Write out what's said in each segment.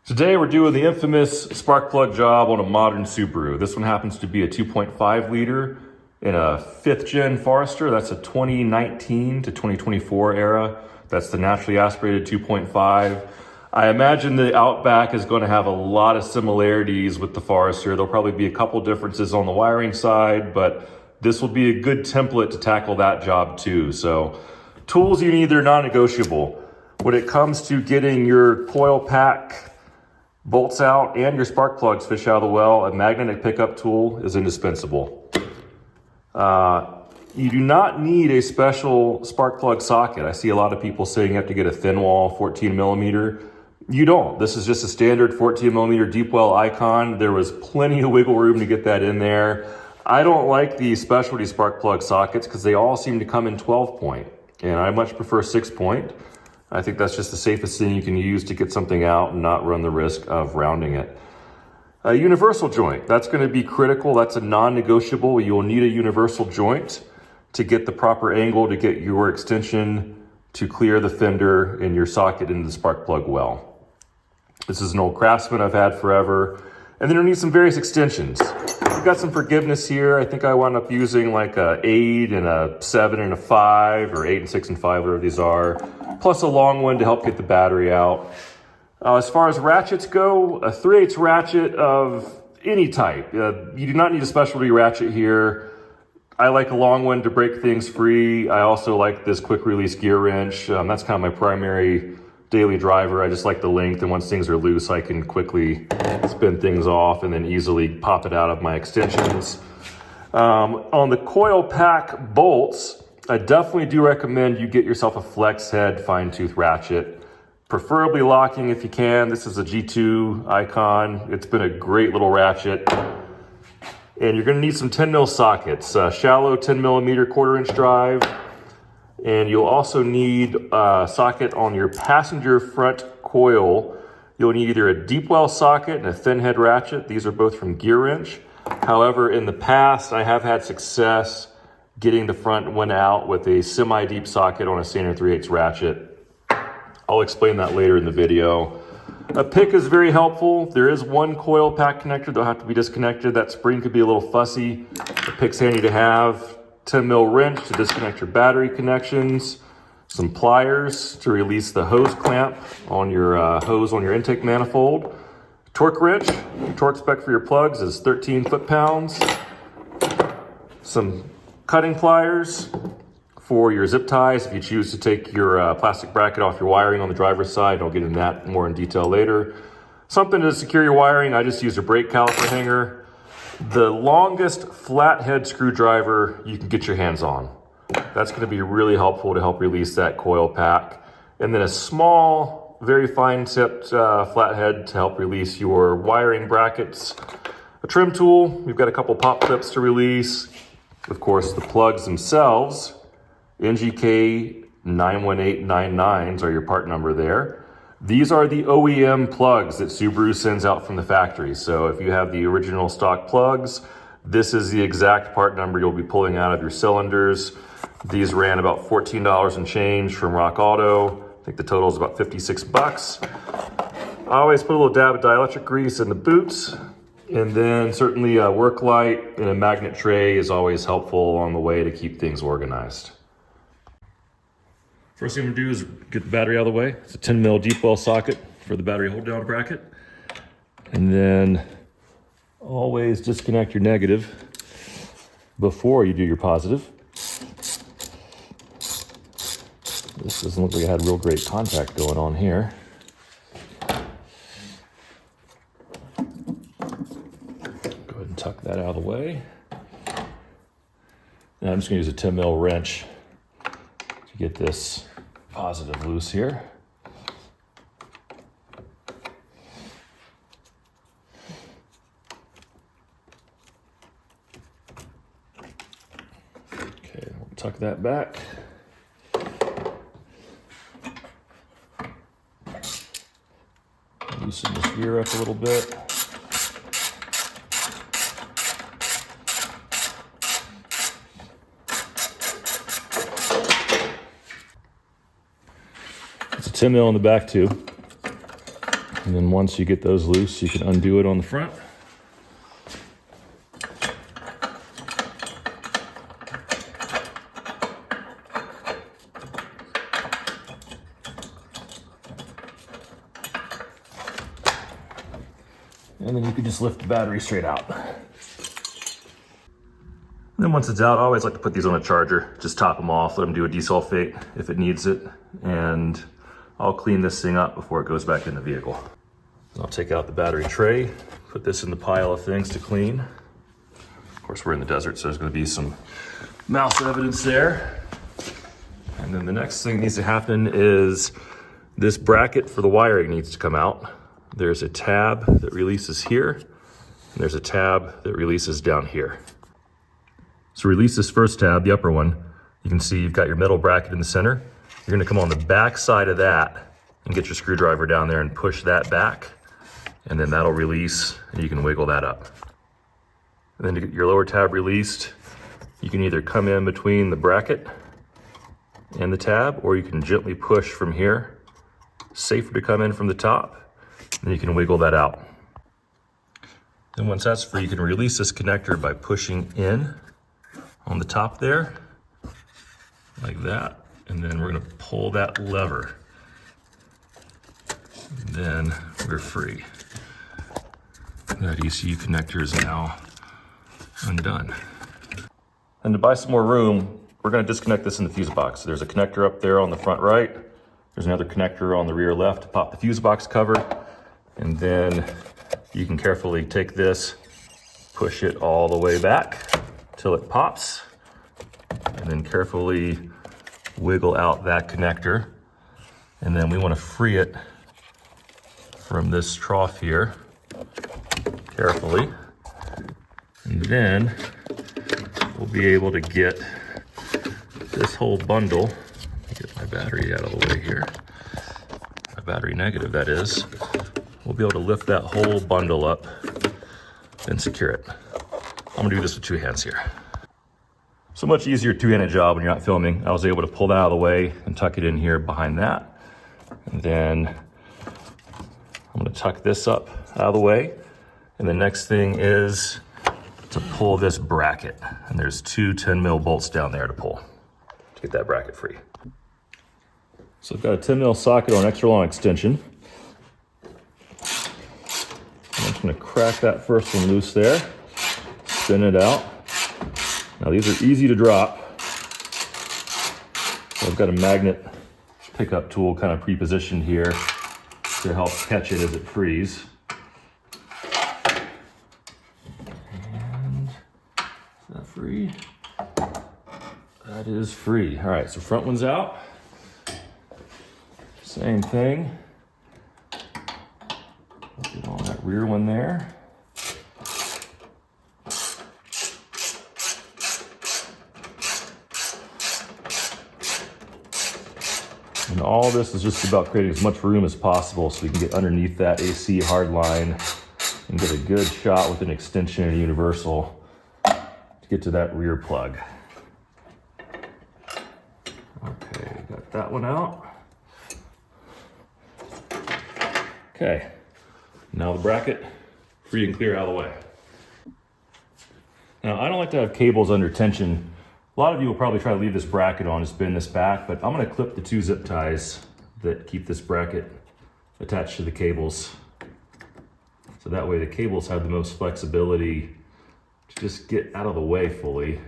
Today we're doing the infamous spark plug job on a modern Subaru. This one happens to be a 2.5 liter in a 5th gen Forester. That's a 2019 to 2024 era. That's the naturally aspirated 2.5. I imagine the Outback is going to have a lot of similarities with the Forester. There'll probably be a couple differences on the wiring side, but this will be a good template to tackle that job too. So tools you need, they're non-negotiable. When it comes to getting your coil pack bolts out and your spark plugs fish out of the well, a magnetic pickup tool is indispensable. You do not need a special spark plug socket. I see a lot of people saying you have to get a thin wall 14 millimeter. You don't. This is just a standard 14 millimeter deep well icon. There was plenty of wiggle room to get that in there. I don't like the specialty spark plug sockets because they all seem to come in 12 point, and I much prefer 6 point. I think that's just the safest thing you can use to get something out and not run the risk of rounding it. A universal joint, that's going to be critical. That's a non-negotiable. You'll need a universal joint to get the proper angle to get your extension to clear the fender and your socket into the spark plug well. This is an old Craftsman I've had forever. And then you'll need some various extensions. We've got some forgiveness here. I think I wound up using like a 8 and a 7 and a 5, or 8 and 6 and 5, whatever these are, plus a long one to help get the battery out. As far as ratchets go, a 3/8 ratchet of any type. You do not need a specialty ratchet here. I like a long one to break things free. I also like this quick release gear wrench. That's kind of my primary daily driver. I just like the length, and once things are loose, I can quickly spin things off and then easily pop it out of my extensions. On the coil pack bolts, I definitely do recommend you get yourself a flex head fine tooth ratchet, preferably locking if you can. This is a G2 icon. It's been a great little ratchet. And you're gonna need some 10 mil sockets, shallow 10 millimeter 1/4 inch drive. And you'll also need a socket on your passenger front coil. You'll need either a deep well socket and a thin head ratchet. These are both from Gear Wrench. However, in the past, I have had success getting the front one out with a semi-deep socket on a standard 3/8 ratchet. I'll explain that later in the video. A pick is very helpful. There is one coil pack connector that'll have to be disconnected. That spring could be a little fussy. The pick's handy to have. 10 mil wrench to disconnect your battery connections, some pliers to release the hose clamp on your hose on your intake manifold, torque wrench. Your torque spec for your plugs is 13 foot-pounds, some cutting pliers for your zip ties if you choose to take your plastic bracket off your wiring on the driver's side. I'll get into that more in detail later. Something to secure your wiring. I just use a brake caliper hanger. The longest flathead screwdriver you can get your hands on. That's going to be really helpful to help release that coil pack. And then a small, very fine tipped flathead to help release your wiring brackets. A trim tool, we've got a couple pop clips to release. Of course, the plugs themselves, NGK 91899s are your part number there. These are the OEM plugs that Subaru sends out from the factory. So if you have the original stock plugs, this is the exact part number you'll be pulling out of your cylinders. These ran about $14 and change from Rock Auto. I think the total is about 56 bucks. I always put a little dab of dielectric grease in the boots, and then certainly a work light and a magnet tray is always helpful along the way to keep things organized. First thing I'm gonna do is get the battery out of the way. It's a 10 mil deep well socket for the battery hold down bracket. And then always disconnect your negative before you do your positive. This doesn't look like it had real great contact going on here. Go ahead and tuck that out of the way. And I'm just gonna use a 10 mil wrench to get this positive loose here. Okay, we'll tuck that back. Loosen this gear up a little bit. It's a 10 mil in the back too. And then once you get those loose, you can undo it on the front. And then you can just lift the battery straight out. And then once it's out, I always like to put these on a charger. Just top them off, let them do a desulfate if it needs it. And I'll clean this thing up before it goes back in the vehicle. I'll take out the battery tray, put this in the pile of things to clean. Of course, we're in the desert, so there's gonna be some mouse evidence there. And then the next thing that needs to happen is this bracket for the wiring needs to come out. There's a tab that releases here, and there's a tab that releases down here. So release this first tab, the upper one. You can see you've got your metal bracket in the center. You're gonna come on the back side of that and get your screwdriver down there and push that back, and then that'll release, and you can wiggle that up. And then to get your lower tab released, you can either come in between the bracket and the tab, or you can gently push from here. Safer to come in from the top, and you can wiggle that out. Then once that's free, you can release this connector by pushing in on the top there, like that. And then we're gonna pull that lever. And then we're free. That ECU connector is now undone. And to buy some more room, we're gonna disconnect this in the fuse box. There's a connector up there on the front right. There's another connector on the rear left to pop the fuse box cover. And then you can carefully take this, push it all the way back till it pops, and then carefully wiggle out that connector. And then we want to free it from this trough here, carefully. And then we'll be able to get this whole bundle, get my battery out of the way here, my battery negative that is, we'll be able to lift that whole bundle up and secure it. I'm gonna do this with two hands here. So much easier two-handed job when you're not filming. I was able to pull that out of the way and tuck it in here behind that. And then I'm gonna tuck this up out of the way. And the next thing is to pull this bracket. And there's two 10 mil bolts down there to pull to get that bracket free. So I've got a 10 mil socket on extra long extension. I'm just gonna crack that first one loose there, spin it out. Now these are easy to drop. So I've got a magnet pickup tool kind of pre-positioned here to help catch it as it frees. And is that free? That is free. All right, so front one's out. Same thing. Get on that rear one there. And all this is just about creating as much room as possible so we can get underneath that AC hard line and get a good shot with an extension and a universal to get to that rear plug. Okay, got that one out. Okay, now the bracket, free and clear out of the way. Now I don't like to have cables under tension. A lot of you will probably try to leave this bracket on and spin this back, but I'm gonna clip the two zip ties that keep this bracket attached to the cables. So that way the cables have the most flexibility to just get out of the way fully.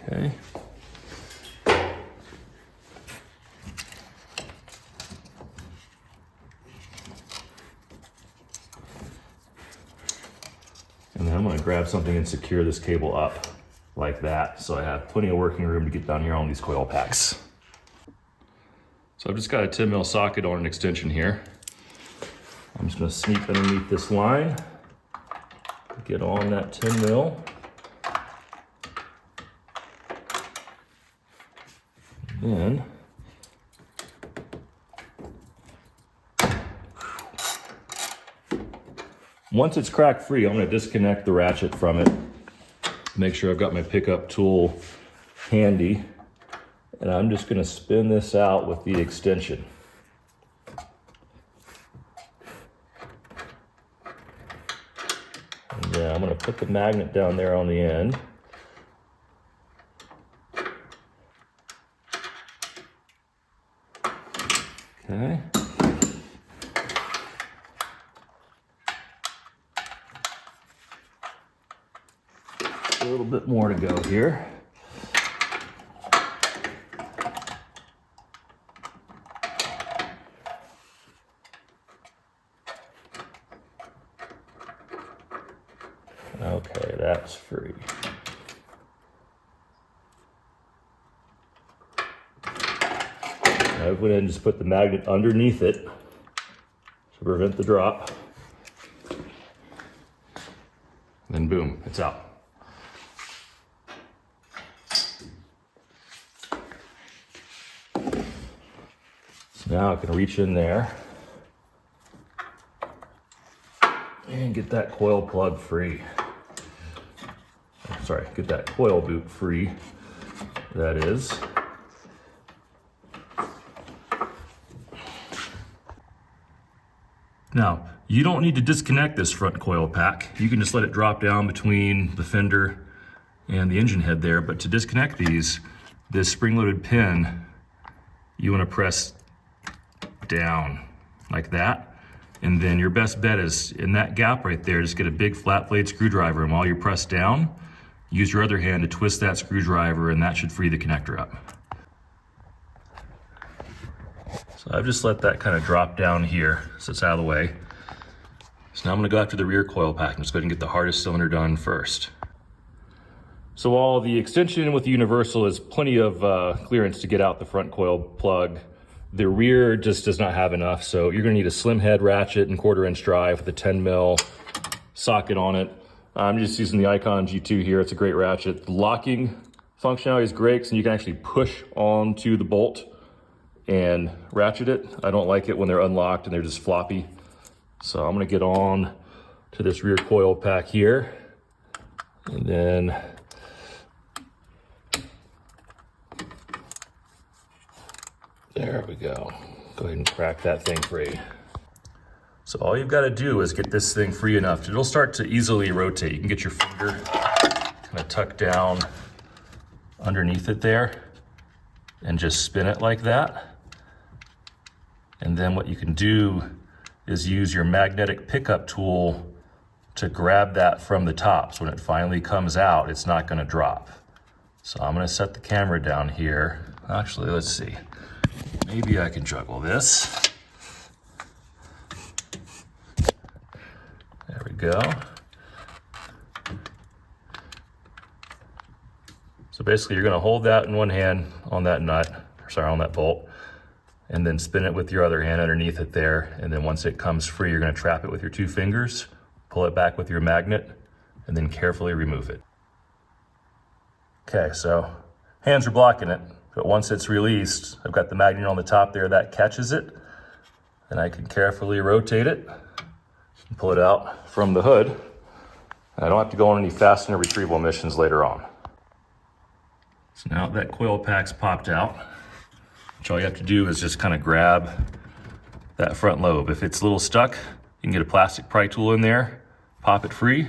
Okay. And then I'm gonna grab something and secure this cable up like that so I have plenty of working room to get down here on these coil packs. So I've just got a 10 mil socket on an extension here. I'm just gonna sneak underneath this line, get on that 10 mil. Then once it's crack free, I'm gonna disconnect the ratchet from it. Make sure I've got my pickup tool handy. and I'm just gonna spin this out with the extension. And then I'm gonna put the magnet down there on the end. Okay. A little bit more to go here. Okay, that's free. I went ahead and just put the magnet underneath it to prevent the drop. Then boom, it's out. So now I can reach in there and get that coil plug free. Sorry, get that coil boot free, that is. Now, you don't need to disconnect this front coil pack. You can just let it drop down between the fender and the engine head there, but to disconnect these, this spring-loaded pin, you want to press down like that, and then your best bet is in that gap right there, just get a big flat blade screwdriver, and while you're pressed down, use your other hand to twist that screwdriver, and that should free the connector up. So I've just let that kind of drop down here so it's out of the way. So now I'm gonna go after the rear coil pack and just go ahead and get the hardest cylinder done first. So while the extension with the universal is plenty of clearance to get out the front coil plug, the rear just does not have enough. So you're gonna need a slim head ratchet and 1/4" drive with a 10 mil socket on it. I'm just using the Icon G2 here. It's a great ratchet. The locking functionality is great, so you can actually push onto the bolt and ratchet it. I don't like it when they're unlocked and they're just floppy. So I'm gonna get on to this rear coil pack here. And then there we go. Go ahead and crack that thing free. So all you've got to do is get this thing free enough. It'll start to easily rotate. You can get your finger kind of tucked down underneath it there and just spin it like that. And then what you can do is use your magnetic pickup tool to grab that from the top. So when it finally comes out, it's not going to drop. So I'm going to set the camera down here. Actually, let's see. Maybe I can juggle this. There we go. So basically you're going to hold that in one hand on that nut, on that bolt, and then spin it with your other hand underneath it there. And then once it comes free, you're going to trap it with your 2 fingers, pull it back with your magnet, and then carefully remove it. Okay, so hands are blocking it, but once it's released, I've got the magnet on the top there that catches it, and I can carefully rotate it and pull it out from the hood. I don't have to go on any fastener retrieval missions later on. So now that coil pack's popped out, which all you have to do is just kind of grab that front lobe. If it's a little stuck, you can get a plastic pry tool in there, pop it free,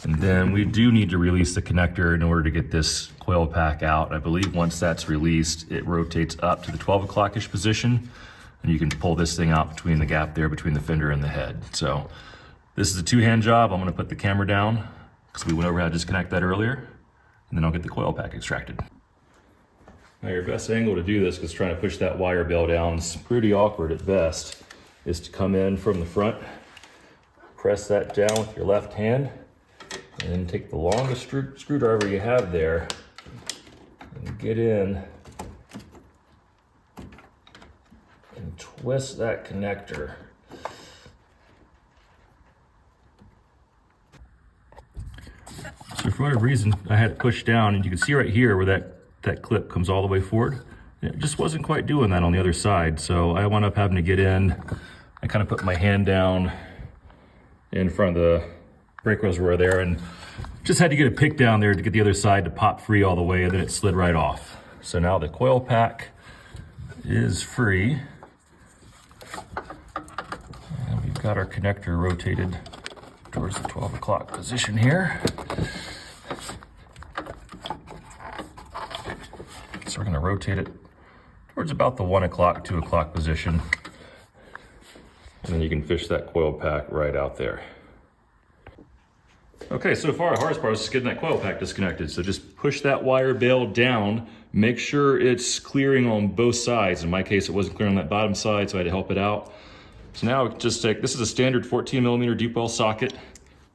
and then we do need to release the connector in order to get this coil pack out. I believe once that's released, it rotates up to the 12 o'clock-ish position, and you can pull this thing out between the gap there between the fender and the head. So this is a 2-hand job. I'm gonna put the camera down because we went over how to disconnect that earlier, and then I'll get the coil pack extracted. Now your best angle to do this, because trying to push that wire bell down is pretty awkward at best, is to come in from the front, press that down with your left hand, and then take the longest screwdriver you have there and get in and twist that connector. So for whatever reason, I had it pushed down, and you can see right here where that clip comes all the way forward. And it just wasn't quite doing that on the other side. So I wound up having to get in. I kind of put my hand down in front of the brake reservoir there and just had to get a pick down there to get the other side to pop free all the way, and then it slid right off. So now the coil pack is free. And we've got our connector rotated towards the 12 o'clock position here. So we're going to rotate it towards about the 1 o'clock, 2 o'clock position. And then you can fish that coil pack right out there. Okay, so far the hardest part is just getting that coil pack disconnected. So just push that wire bail down, make sure it's clearing on both sides. In my case, it wasn't clearing on that bottom side, so I had to help it out. So now just take, this is a standard 14 millimeter deep well socket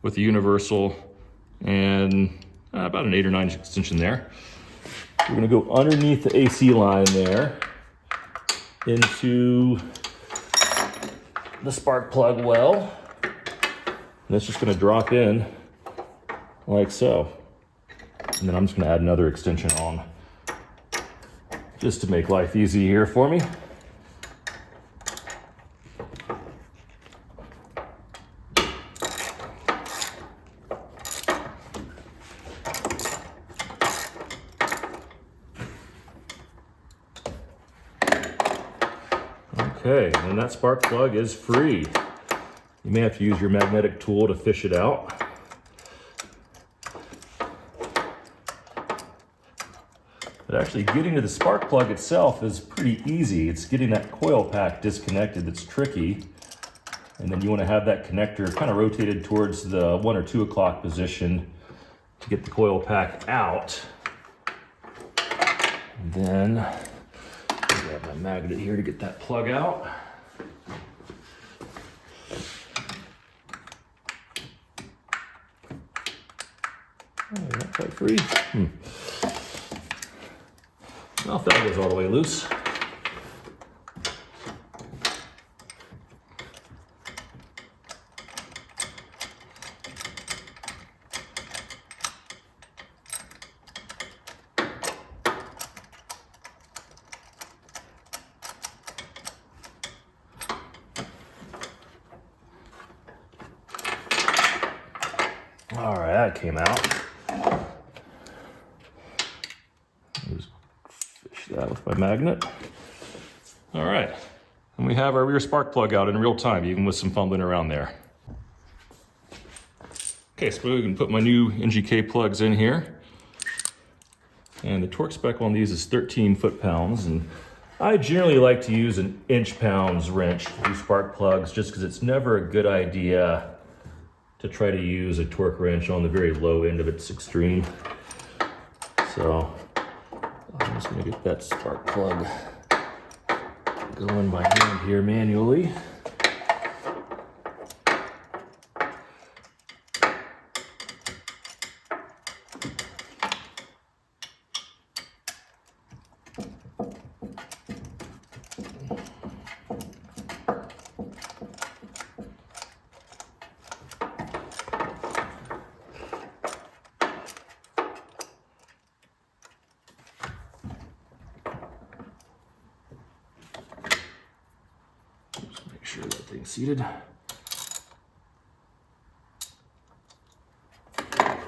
with a universal and about an 8 or 9 extension there. We're gonna go underneath the AC line there into the spark plug well. And it's just gonna drop in like so. And then I'm just gonna add another extension on just to make life easy here for me. Okay, and that spark plug is free. You may have to use your magnetic tool to fish it out. But actually getting to the spark plug itself is pretty easy. It's getting that coil pack disconnected that's tricky. And then you want to have that connector kind of rotated towards the 1 or 2 o'clock position to get the coil pack out. And then grab my magnet here to get that plug out. Oh, not quite free. Well, if that goes all the way loose. All right, that came out. Just fish that with my magnet. All right, and we have our rear spark plug out in real time, even with some fumbling around there. Okay, so we can put my new NGK plugs in here. And the torque spec on these is 13 foot-pounds, and I generally like to use an inch-pounds wrench to do spark plugs just because it's never a good idea to try to use a torque wrench on the very low end of its extreme. So I'm just gonna get that spark plug going by hand here manually. Make sure that thing's seated.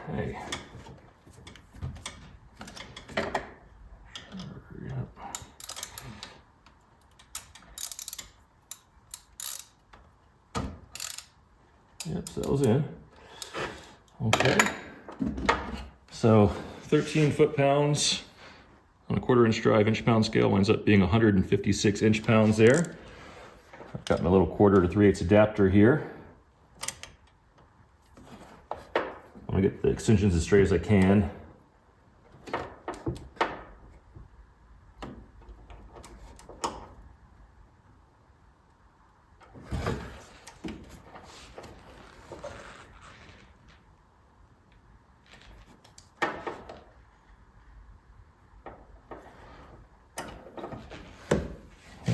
Okay. Yep, so that was in. Okay. So 13 foot-pounds on a 1/4 inch drive, inch-pound scale winds up being 156 inch-pounds there. I've got my little 1/4 to 3/8 adapter here. I'm gonna get the extensions as straight as I can.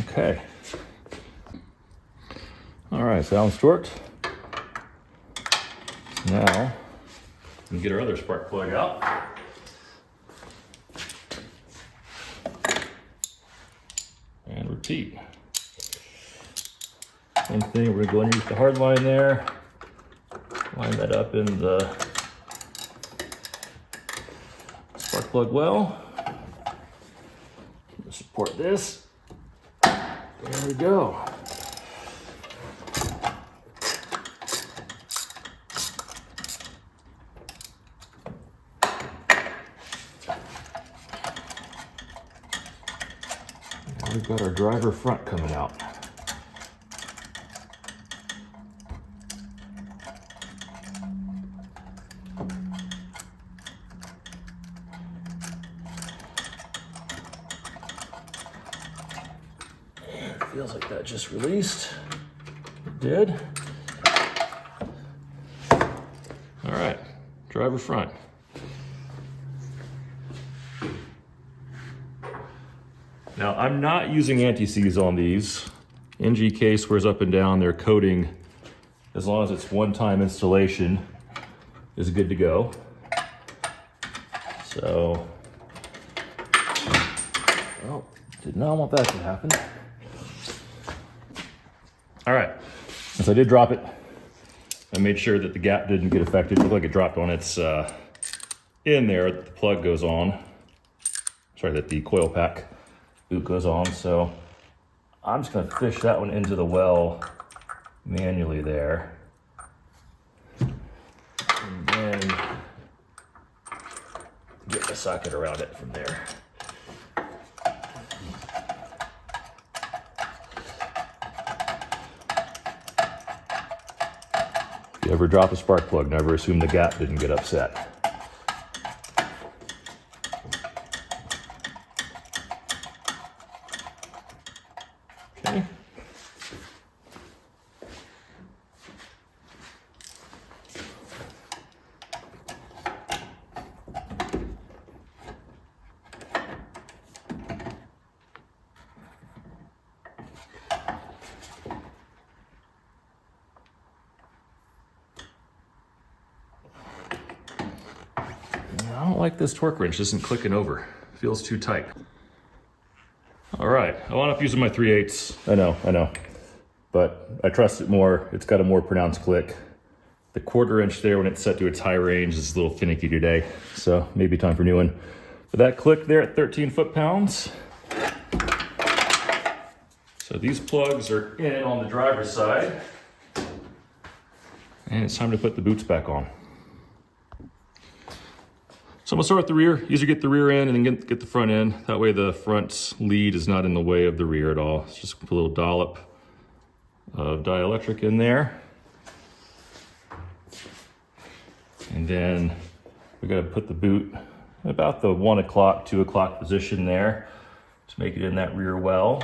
Okay. All right, so that one's torqued. Now, we can get our other spark plug out. And repeat. Same thing, we're gonna go underneath the hard line there. Line that up in the spark plug well. support this. There we go. Now we've got our driver front coming out. Feels like that just released. It did. All right, driver front. Now, I'm not using anti-seize on these. NGK squares up and down. Their coating, as long as it's one-time installation, is good to go. So, oh, did not want that to happen. All right, since I did drop it, I made sure that the gap didn't get affected. It looked like it dropped on its in there, the plug goes on. Sorry, that the coil pack boot goes on. So I'm just gonna fish that one into the well manually there. And then get the socket around it from there. If you ever drop a spark plug, never assume the gap didn't get upset. Okay. I don't like this torque wrench, isn't clicking over. Feels too tight. All right, I wound up using my 3/8. I know. But I trust it more. It's got a more pronounced click. The 1/4 inch there, when it's set to its high range, is a little finicky today. So maybe time for a new one. But that click there at 13 foot-pounds. So these plugs are in on the driver's side. And it's time to put the boots back on. So I'm gonna start with the rear. Usually get the rear end and then get the front end. That way the front lead is not in the way of the rear at all. It's just put a little dollop of dielectric in there. And then we gotta put the boot about the 1 o'clock, 2 o'clock position there to make it in that rear well.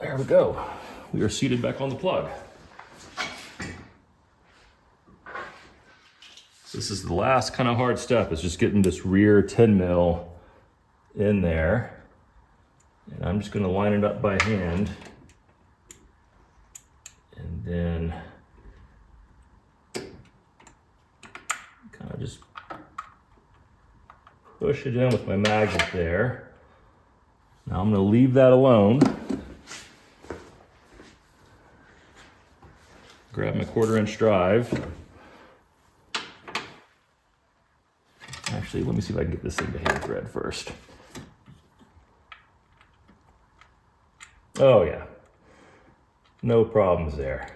There we go. We are seated back on the plug. This is the last kind of hard step, is just getting this rear 10 mil in there. And I'm just gonna line it up by hand. And then kind of just push it in with my magnet there. Now I'm gonna leave that alone. Grab my 1/4 inch drive. Actually, let me see if I can get this thing to hand thread first. Oh yeah, no problems there.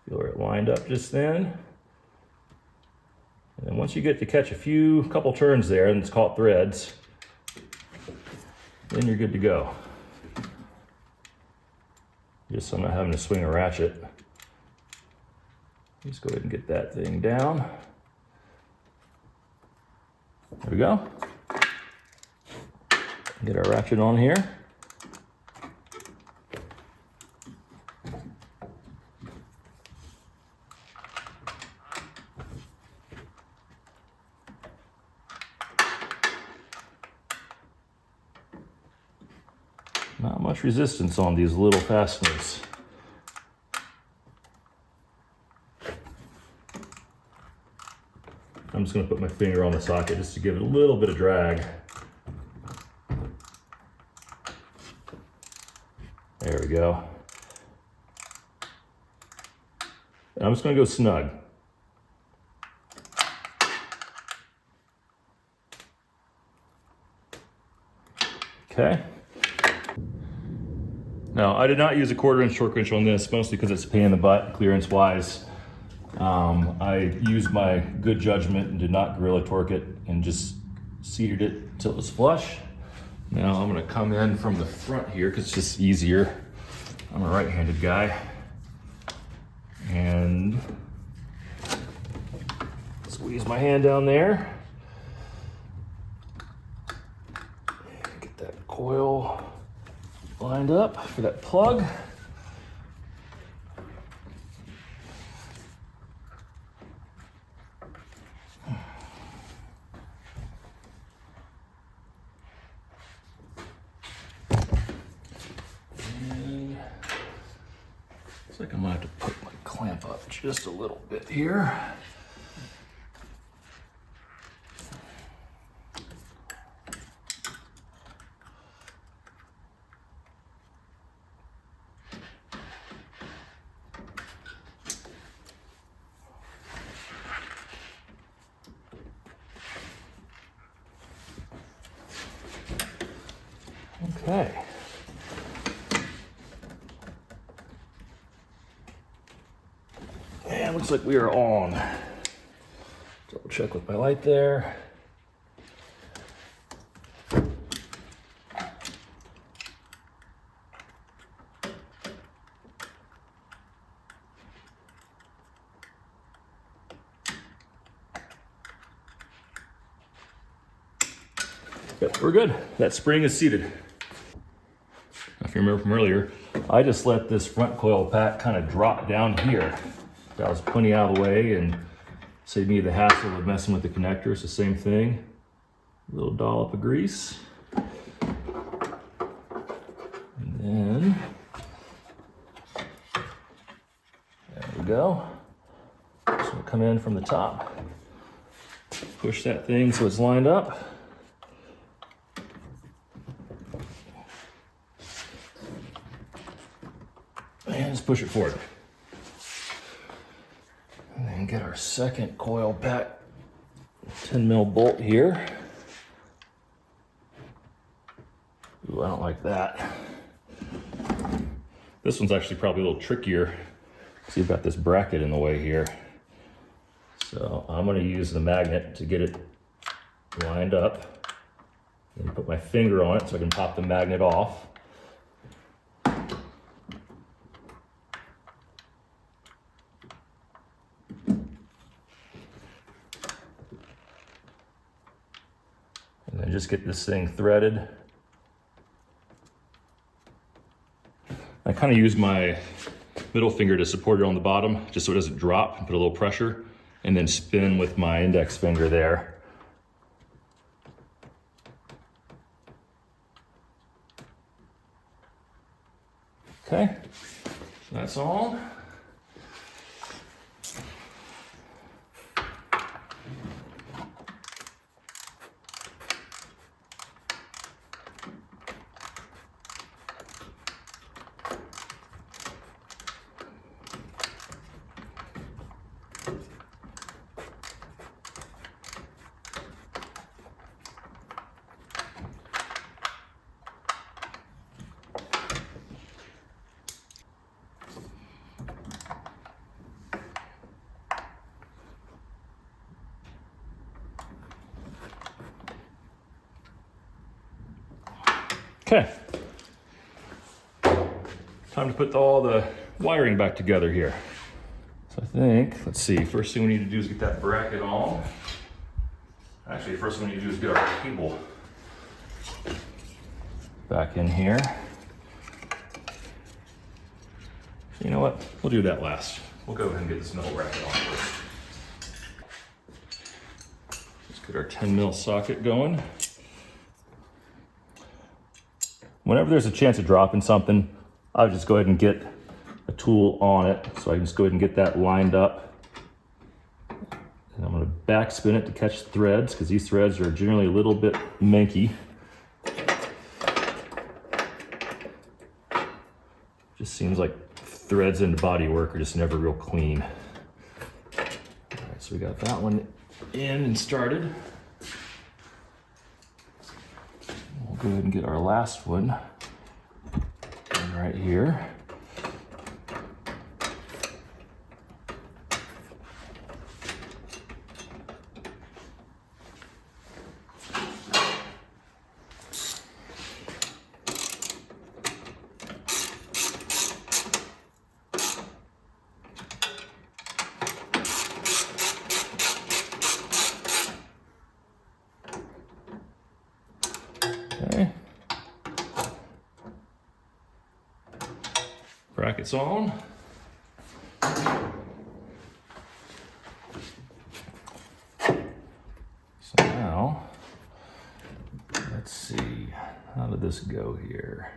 Feel where it lined up just then. And then once you get to catch a couple turns there, and it's caught threads, then you're good to go. Just so I'm not having to swing a ratchet. Just go ahead and get that thing down. There we go. Get our ratchet on here. Not much resistance on these little fasteners. I'm just going to put my finger on the socket just to give it a little bit of drag. There we go. And I'm just gonna go snug. Okay. Now, I did not use a 1/4" torque wrench on this, mostly because it's a pain in the butt, clearance-wise. I used my good judgment and did not gorilla torque it and just seated it until it was flush. Now I'm gonna come in from the front here because it's just easier. I'm a right-handed guy. And squeeze my hand down there. Get that coil lined up for that plug. And looks like I might have to put my clamp up just a little bit here. Okay. And looks like we are on. Double check with my light there. Yep, we're good. That spring is seated. If you remember from earlier, I just let this front coil pack kind of drop down here. That was plenty out of the way and saved me the hassle of messing with the connector. It's the same thing. A little dollop of grease. And then, there we go. So we'll come in from the top. Push that thing so it's lined up. And just push it forward. And then get our second coil pack 10 mil bolt here. Ooh, I don't like that. This one's actually probably a little trickier. See, I've got this bracket in the way here. So I'm gonna use the magnet to get it lined up. And put my finger on it so I can pop the magnet off. And then just get this thing threaded. I kind of use my middle finger to support it on the bottom, just so it doesn't drop, and put a little pressure, and then spin with my index finger there. Okay, so that's all. Okay, time to put all the wiring back together here. So I think, let's see, first thing we need to do is get that bracket on. Actually, the first thing we need to do is get our cable back in here. You know what, we'll do that last. We'll go ahead and get this middle bracket on first. Let's get our 10 mil socket going. Whenever there's a chance of dropping something, I'll just go ahead and get a tool on it. So I can just go ahead and get that lined up. And I'm gonna backspin it to catch the threads, because these threads are generally a little bit manky. Just seems like threads and bodywork are just never real clean. All right, so we got that one in and started. We'll go ahead and get our last one in right here. Okay. Brackets on. So now, let's see, how did this go here?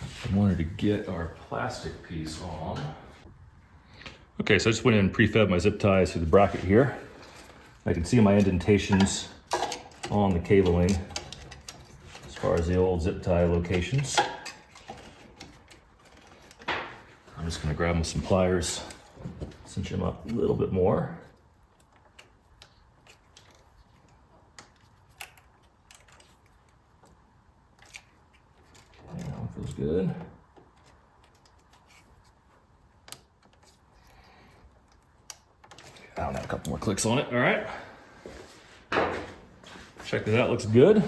I wanted to get our plastic piece on. Okay, so I just went in and pre-fed my zip ties through the bracket here. I can see my indentations on the cabling as far as the old zip tie locations. I'm just gonna grab some pliers, cinch them up a little bit more. That one feels good. I don't have a couple more clicks on it. All right. Check that out, looks good.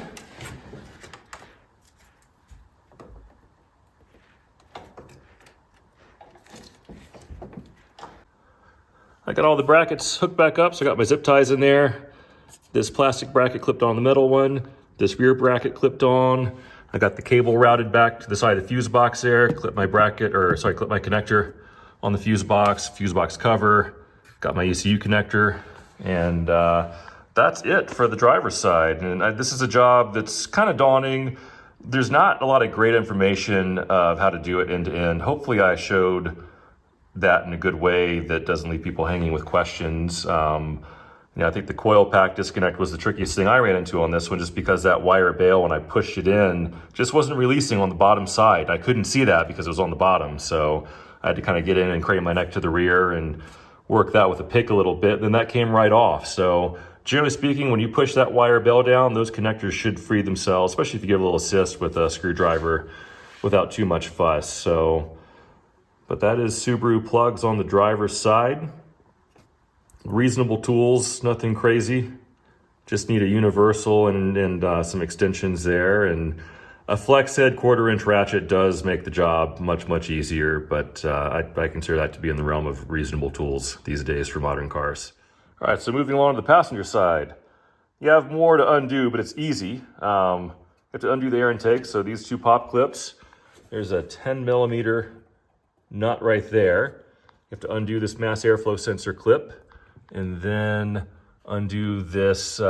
I got all the brackets hooked back up, so I got my zip ties in there. This plastic bracket clipped on the metal one. This rear bracket clipped on. I got the cable routed back to the side of the fuse box there. Clip my connector on the fuse box cover. Got my ECU connector, and that's it for the driver's side. And this is a job that's kind of daunting. There's not a lot of great information of how to do it end to end. Hopefully I showed that in a good way that doesn't leave people hanging with questions. I think the coil pack disconnect was the trickiest thing I ran into on this one, just because that wire bail, when I pushed it in, just wasn't releasing on the bottom side. I couldn't see that because it was on the bottom. So I had to kind of get in and crane my neck to the rear and work that with a pick a little bit. Then that came right off. So generally speaking, when you push that wire bail down, those connectors should free themselves, especially if you give a little assist with a screwdriver without too much fuss. So, but that is Subaru plugs on the driver's side. Reasonable tools, nothing crazy. Just need a universal and some extensions there. And a flex head 1/4 inch ratchet does make the job much easier, but I consider that to be in the realm of reasonable tools these days for modern cars. All right, so moving along to the passenger side. You have more to undo, but it's easy. You have to undo the air intake. So these two pop clips, there's a 10mm nut right there. You have to undo this mass airflow sensor clip, and then undo this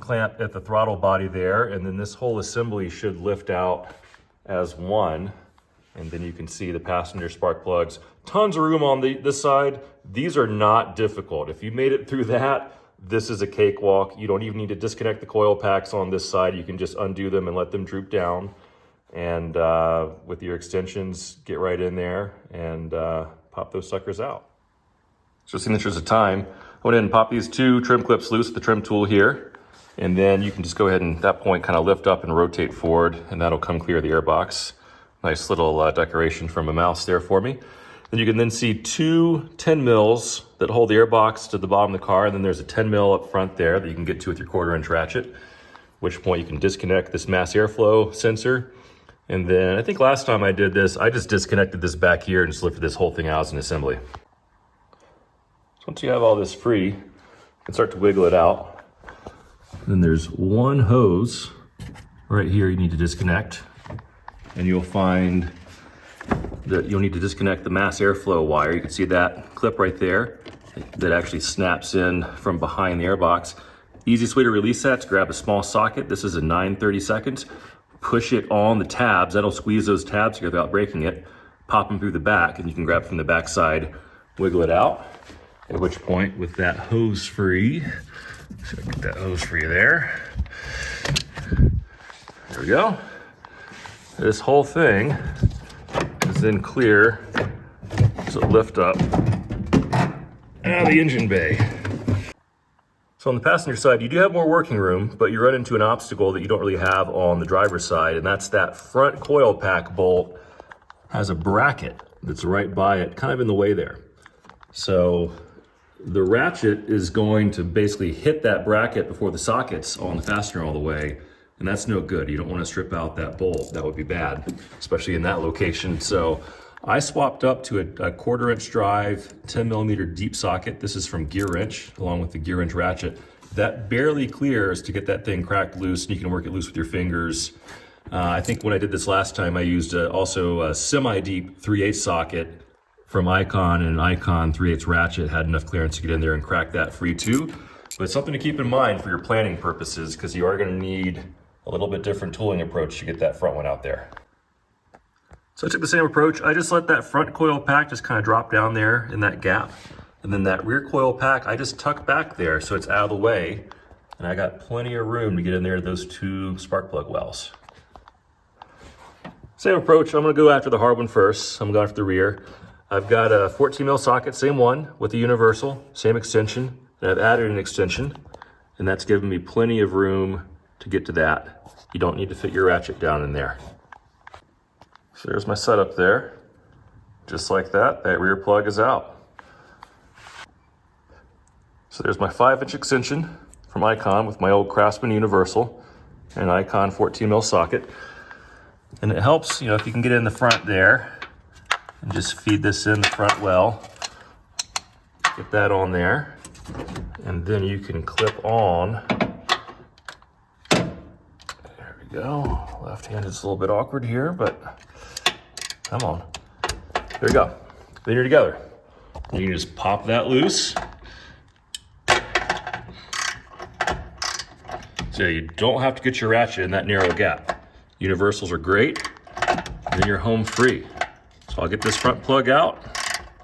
clamp at the throttle body there, and then this whole assembly should lift out as one, and then you can see the passenger spark plugs. Tons of room on this side. These are not difficult. If you made it through that, this is a cakewalk. You don't even need to disconnect the coil packs on this side. You can just undo them and let them droop down, and with your extensions, get right in there and pop those suckers out. So just in the interest of time, I went in and popped these two trim clips loose with the trim tool here. And then you can just go ahead and at that point kind of lift up and rotate forward, and that'll come clear the air box. Nice little decoration from a mouse there for me. And you can then see two 10 mils that hold the air box to the bottom of the car. And then there's a 10 mil up front there that you can get to with your 1/4 inch ratchet, at which point you can disconnect this mass airflow sensor. And then I think last time I did this, I just disconnected this back here and just lifted this whole thing out as an assembly. So once you have all this free, you can start to wiggle it out. Then there's one hose right here you need to disconnect, and you'll find that you'll need to disconnect the mass airflow wire. You can see that clip right there that actually snaps in from behind the airbox. Easiest way to release that is grab a small socket. This is a 9/32. Push it on the tabs. That'll squeeze those tabs together without breaking it. Pop them through the back, and you can grab from the back side, wiggle it out. At which point, with that hose free, so I get that hose free there. There we go. This whole thing is then clear, so lift up out of the engine bay. So on the passenger side, you do have more working room, but you run into an obstacle that you don't really have on the driver's side, and that's that front coil pack bolt has a bracket that's right by it, kind of in the way there. So the ratchet is going to basically hit that bracket before the socket's on the fastener all the way, and that's no good. You don't want to strip out that bolt. That would be bad, especially in that location. So I swapped up to a 1/4 inch drive, 10 millimeter deep socket. This is from Gear Wrench, along with the Gear Wrench ratchet. That barely clears to get that thing cracked loose, and you can work it loose with your fingers. I think when I did this last time, I used also a semi-deep 3/8 socket from Icon, and an Icon 3/8 ratchet had enough clearance to get in there and crack that free too. But it's something to keep in mind for your planning purposes, because you are going to need a little bit different tooling approach to get that front one out there. So I took the same approach. I just let that front coil pack just kind of drop down there in that gap. And then that rear coil pack, I just tuck back there so it's out of the way. And I got plenty of room to get in there to those 2 spark plug wells. Same approach. I'm going to go after the hard one first. I'm going to go after the rear. I've got a 14 mil socket, same one, with a universal, same extension. And I've added an extension, and that's given me plenty of room to get to that. You don't need to fit your ratchet down in there. So there's my setup there. Just like that, that rear plug is out. So there's my 5-inch extension from Icon with my old Craftsman universal and Icon 14 mil socket. And it helps, if you can get in the front there and just feed this in the front well. Get that on there. And then you can clip on. There we go. Left hand is a little bit awkward here, but come on. There you go. Then you're together. You can just pop that loose. So you don't have to get your ratchet in that narrow gap. Universals are great. Then you're home free. So I'll get this front plug out,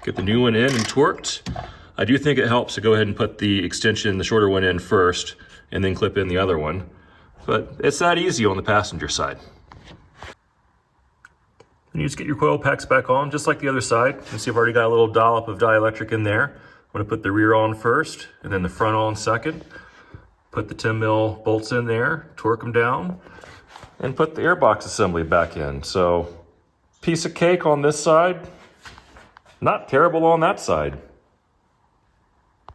get the new one in and torqued. I do think it helps to go ahead and put the extension, the shorter one in first, and then clip in the other one. But it's that easy on the passenger side. And you just get your coil packs back on, just like the other side. You see I've already got a little dollop of dielectric in there. I'm gonna put the rear on first, and then the front on second. Put the 10 mil bolts in there, torque them down, and put the airbox assembly back in. So, piece of cake on this side, not terrible on that side.